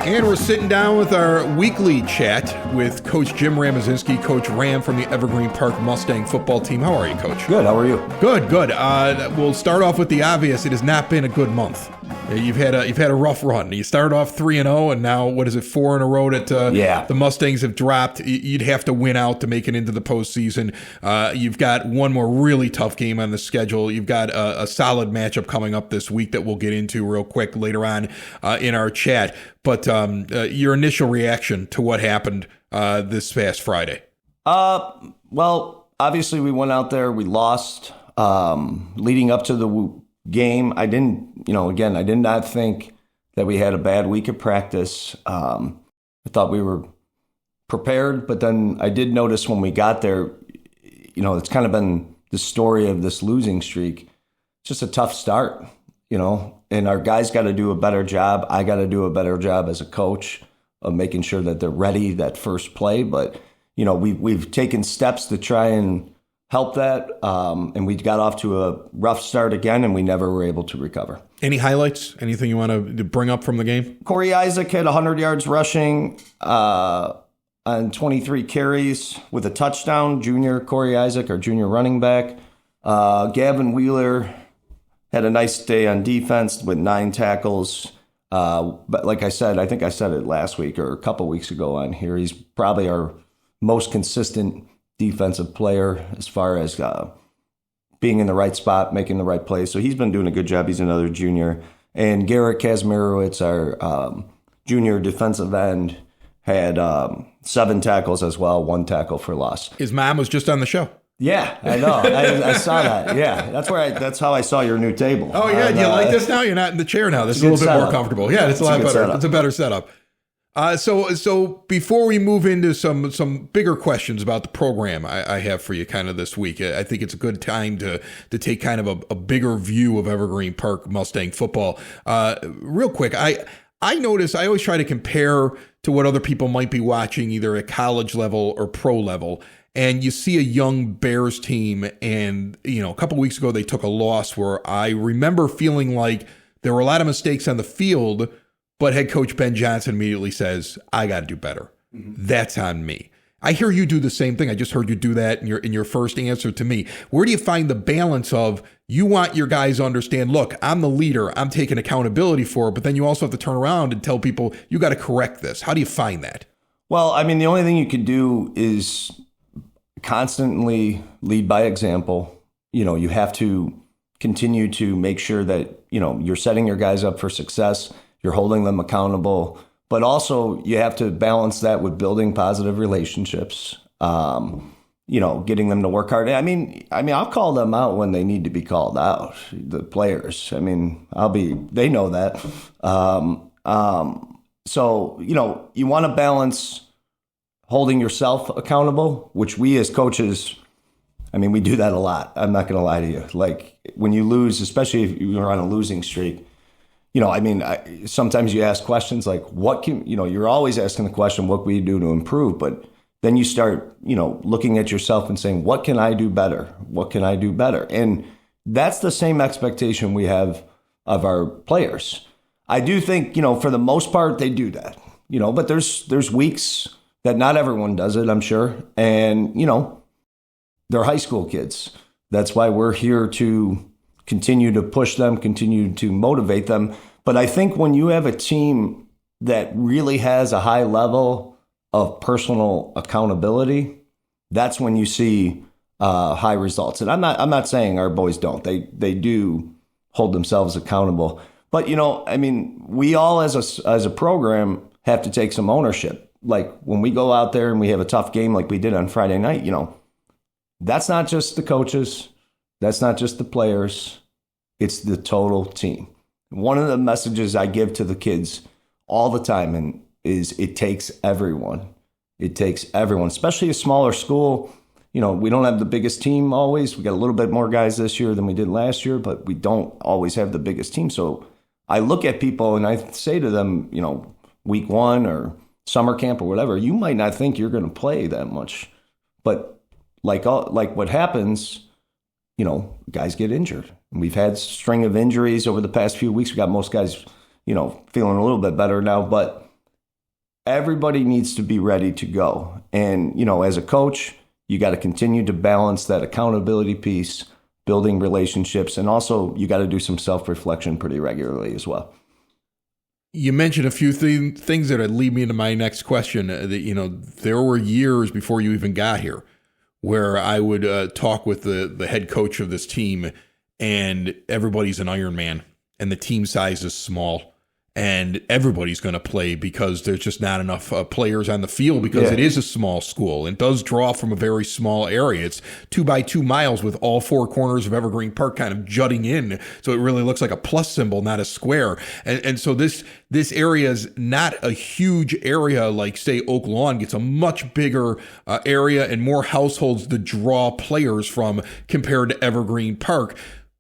And we're sitting down with our weekly chat with Coach Jim Ramazinski, Coach Ram from the Evergreen Park Mustang football team. How are you, Coach? Good. How are you? Good. We'll start off with the obvious. It has not been a good month. You've had a rough run. You started off 3-0, and now what is it? 4 in a row that the Mustangs have dropped. You'd have to win out to make it into the postseason. You've got one more really tough game on the schedule. You've got a solid matchup coming up this week that we'll get into real quick later on in our chat. But your initial reaction to what happened this past Friday? Well, obviously we went out there, we lost. Leading up to the game, I did not think that we had a bad week of practice. I thought we were prepared, but then I did notice when we got there, it's kind of been the story of this losing streak. It's just a tough start, and our guys got to do a better job. I got to do a better job as a coach of making sure that they're ready that first play. But, we've taken steps to try and help that. And we got off to a rough start again, and we never were able to recover. Any highlights? Anything you want to bring up from the game? Corey Isaac had 100 yards rushing on 23 carries with a touchdown. Junior Corey Isaac, our junior running back. Gavin Wheeler had a nice day on defense with 9 tackles. But like I said, I think I said it last week or a couple weeks ago on here, he's probably our most consistent defensive player as far as being in the right spot, making the right plays. So he's been doing a good job. He's another junior. And Garrett Kazmirowicz, our junior defensive end, had 7 tackles as well, 1 tackle for loss. His mom was just on the show. Yeah, I know. I saw that. Yeah, that's how I saw your new table. Oh yeah, do you like this now? You're not in the chair now. This is a little bit more comfortable. Yeah, it's a lot better. Setup. It's a better setup. So before we move into some bigger questions about the program, I have for you kind of this week. I think it's a good time to take kind of a bigger view of Evergreen Park Mustang football. Real quick, I notice I always try to compare to what other people might be watching either at college level or pro level. And you see a young Bears team, and a couple weeks ago they took a loss where I remember feeling like there were a lot of mistakes on the field, but head coach Ben Johnson immediately says, "I got to do better. Mm-hmm. That's on me." I hear you do the same thing. I just heard you do that in your first answer to me. Where do you find the balance of you want your guys to understand, look, I'm the leader, I'm taking accountability for it, but then you also have to turn around and tell people you got to correct this. How do you find that? Well, I mean, the only thing you can do is constantly lead by example. You have to continue to make sure that, you're setting your guys up for success. You're holding them accountable, but also you have to balance that with building positive relationships. Getting them to work hard. I mean, I'll call them out when they need to be called out. The players. I mean, they know that. So you want to balance holding yourself accountable, which we as coaches, we do that a lot. I'm not going to lie to you. Like when you lose, especially if you're on a losing streak, sometimes you ask questions like, what can, you're always asking the question, what can we do to improve? But then you start, looking at yourself and saying, what can I do better? What can I do better? And that's the same expectation we have of our players. I do think, for the most part, they do that, but there's weeks that not everyone does it, I'm sure. And, they're high school kids. That's why we're here to continue to push them, continue to motivate them. But I think when you have a team that really has a high level of personal accountability, that's when you see high results. And I'm not saying our boys don't. They do hold themselves accountable. But, we all as a program have to take some ownership. Like when we go out there and we have a tough game like we did on Friday night, that's not just the coaches. That's not just the players. It's the total team. One of the messages I give to the kids all the time is it takes everyone. It takes everyone, especially a smaller school. We don't have the biggest team always. We got a little bit more guys this year than we did last year, but we don't always have the biggest team. So I look at people and I say to them, week 1 or summer camp or whatever, you might not think you're going to play that much, but like what happens, guys get injured. And we've had a string of injuries over the past few weeks. We got most guys, feeling a little bit better now, but everybody needs to be ready to go. And, as a coach, you got to continue to balance that accountability piece, building relationships, and also you got to do some self-reflection pretty regularly as well. You mentioned a few things that would lead me into my next question. That there were years before you even got here where I would talk with the head coach of this team, and everybody's an Iron Man, and the team size is small. And everybody's going to play because there's just not enough players on the field because it is a small school. It does draw from a very small area. It's 2 by 2 miles with all 4 corners of Evergreen Park kind of jutting in. So it really looks like a plus symbol, not a square. And so this area is not a huge area like, say, Oak Lawn gets a much bigger area and more households to draw players from compared to Evergreen Park.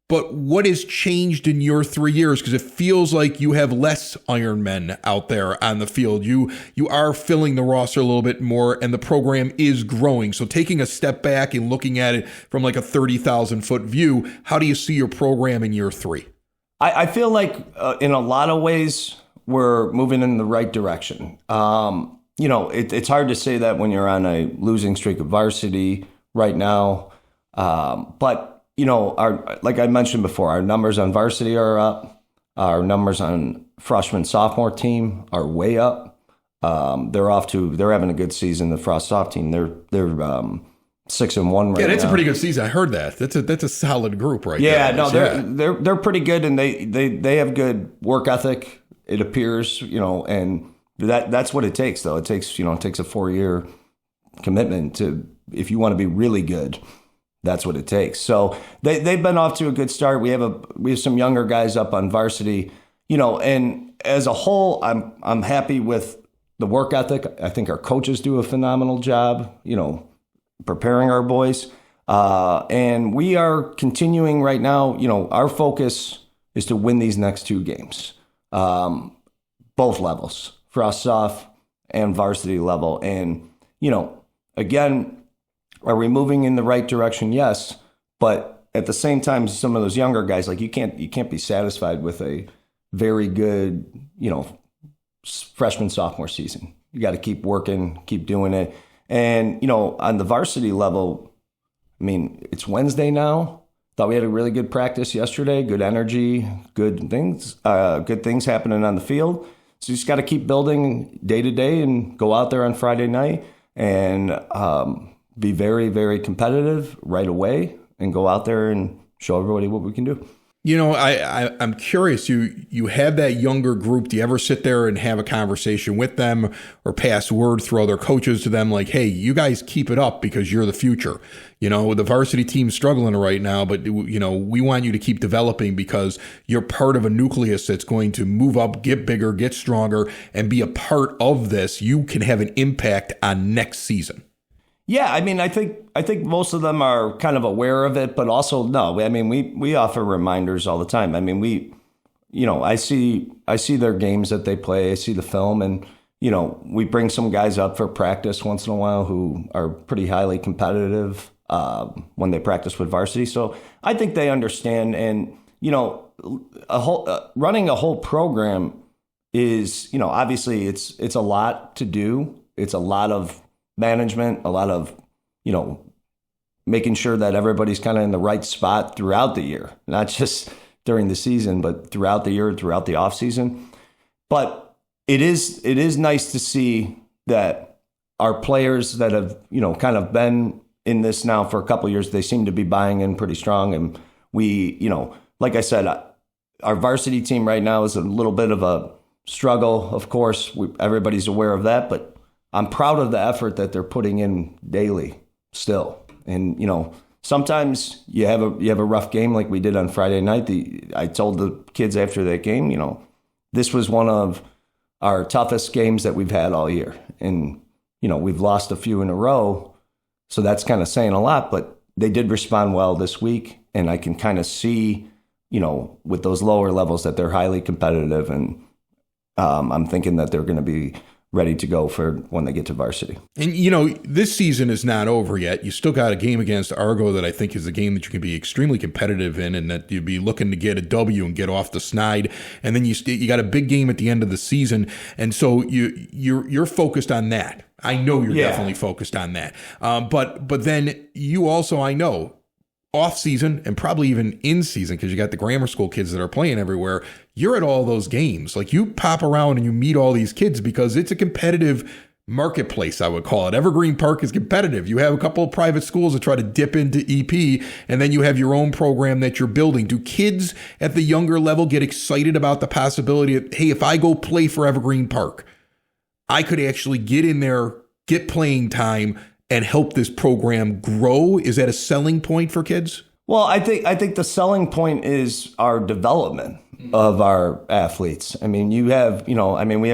But what has changed in your 3 years? Because it feels like you have less Ironmen out there on the field. You are filling the roster a little bit more, and the program is growing. So taking a step back and looking at it from like a 30,000-foot view, how do you see your program in year 3? I feel like in a lot of ways we're moving in the right direction. It's hard to say that when you're on a losing streak of varsity right now, but like I mentioned before, our numbers on varsity are up. Our numbers on freshman sophomore team are way up. They're having a good season. The Frost soft team, they're 6-1 right now. Yeah, that's a pretty good season. I heard that. That's a solid group right there. Yeah, no, they're pretty good, and they have good work ethic. It appears, and that's what it takes though. It takes a 4-year commitment if you want to be really good. That's what it takes. So they've been off to a good start. We have some younger guys up on varsity, and as a whole, I'm happy with the work ethic. I think our coaches do a phenomenal job, preparing our boys. And we are continuing right now. Our focus is to win these next 2 games, both levels, frost soft and varsity level. And, again, are we moving in the right direction? Yes. But at the same time, some of those younger guys, like you can't be satisfied with a very good, freshman, sophomore season. You got to keep working, keep doing it. And, on the varsity level, it's Wednesday now. Thought we had a really good practice yesterday, good energy, good things happening on the field. So you just got to keep building day to day and go out there on Friday night and, be very, very competitive right away and go out there and show everybody what we can do. I'm curious, you have that younger group. Do you ever sit there and have a conversation with them or pass word through other coaches to them like, hey, you guys keep it up because you're the future? The varsity team's struggling right now, but, we want you to keep developing because you're part of a nucleus that's going to move up, get bigger, get stronger, and be a part of this. You can have an impact on next season. Yeah, I think most of them are kind of aware of it, but also no. We offer reminders all the time. I see their games that they play. I see the film, and we bring some guys up for practice once in a while who are pretty highly competitive when they practice with varsity. So I think they understand, and running a whole program is obviously it's a lot to do. It's a lot of management, a lot of, making sure that everybody's kind of in the right spot throughout the year, not just during the season, but throughout the year, throughout the off season. But it is nice to see that our players that have, kind of been in this now for a couple of years, they seem to be buying in pretty strong. And we, like I said, our varsity team right now is a little bit of a struggle. Of course, everybody's aware of that, but I'm proud of the effort that they're putting in daily still. And, sometimes you have a rough game like we did on Friday night. I told the kids after that game, this was one of our toughest games that we've had all year. And, we've lost a few in a row. So that's kind of saying a lot, but they did respond well this week. And I can kind of see, with those lower levels that they're highly competitive. And I'm thinking that they're going to be ready to go for when they get to varsity. And, you know, this season is not over yet. You still got a game against Argo that I think is a game that you can be extremely competitive in, and that you'd be looking to get a W and get off the snide. And then you got a big game at the end of the season. And so you're focused on that. I know you're definitely focused on that. But then you also, I know, off season and probably even in season, because you got the grammar school kids that are playing everywhere, you're at all those games. Like, you pop around and you meet all these kids because it's a competitive marketplace, I would call it. Evergreen Park is competitive. You have a couple of private schools that try to dip into EP, and then you have your own program that you're building. Do kids at the younger level get excited about the possibility of, hey, if I go play for Evergreen Park, I could actually get in there, get playing time, and help this program grow? Is that a selling point for kids? Well, I think the selling point is our development of our athletes. I mean, we have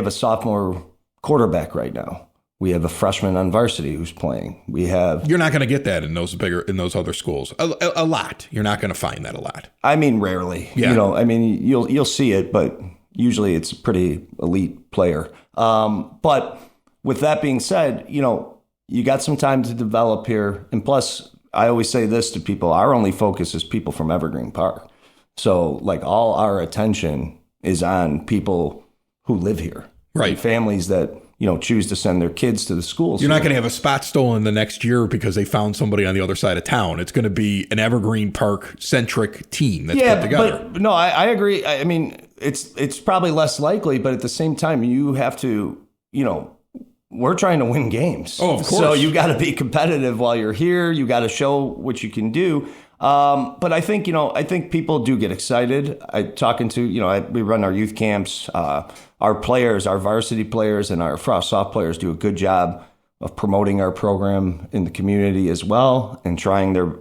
a sophomore quarterback right now. We have a freshman on varsity who's playing. You're not going to get that in those other schools. A lot. You're not going to find that a lot. I mean, rarely. Yeah. You'll see it, but usually it's a pretty elite player. But with that being said, you got some time to develop here. And plus, I always say this to people, our only focus is people from Evergreen Park. So, like, all our attention is on people who live here. Right. And families that, choose to send their kids to the schools. You're not going to have a spot stolen the next year because they found somebody on the other side of town. It's going to be an Evergreen Park-centric team that's put together. But no, I agree. I mean, it's probably less likely, but at the same time, you have to, we're trying to win games. Oh, of course. So you got to be competitive while you're here. You got to show what you can do. But I think people do get excited. We run our youth camps. Our players, our varsity players and our frost soft players do a good job of promoting our program in the community as well, and trying to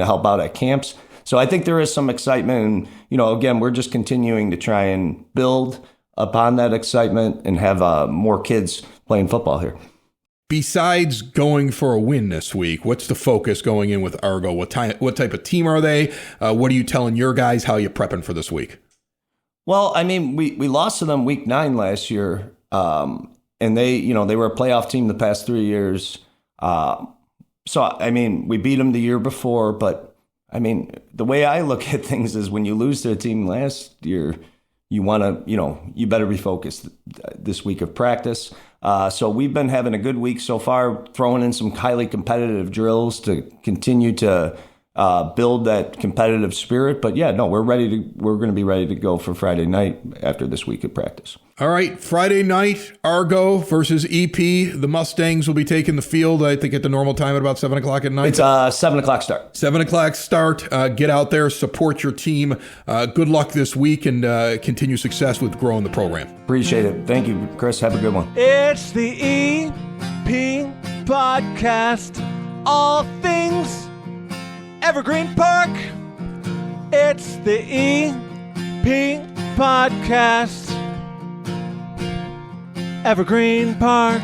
help out at camps. So I think there is some excitement. And, again, we're just continuing to try and build upon that excitement and have more kids playing football here. Besides going for a win this week, what's the focus going in with Argo? What type of team are they? What are you telling your guys? How are you prepping for this week? Well, I mean, we lost to them week 9 last year, and they were a playoff team the past 3 years. So, I mean, we beat them the year before, but, I mean, the way I look at things is when you lose to a team last year, you want to, you better be focused this week of practice. So we've been having a good week so far, throwing in some highly competitive drills to continue to build that competitive spirit. But yeah, no, we're going to be ready to go for Friday night after this week of practice. All right, Friday night, Argo versus EP. The Mustangs will be taking the field, I think, at the normal time at about 7 o'clock at night. It's a 7 o'clock start. 7 o'clock start. Get out there, support your team. Good luck this week, and continue success with growing the program. Appreciate it. Thank you, Chris. Have a good one. It's the EP Podcast. All things Evergreen Park. It's the EP Podcast. Evergreen Park.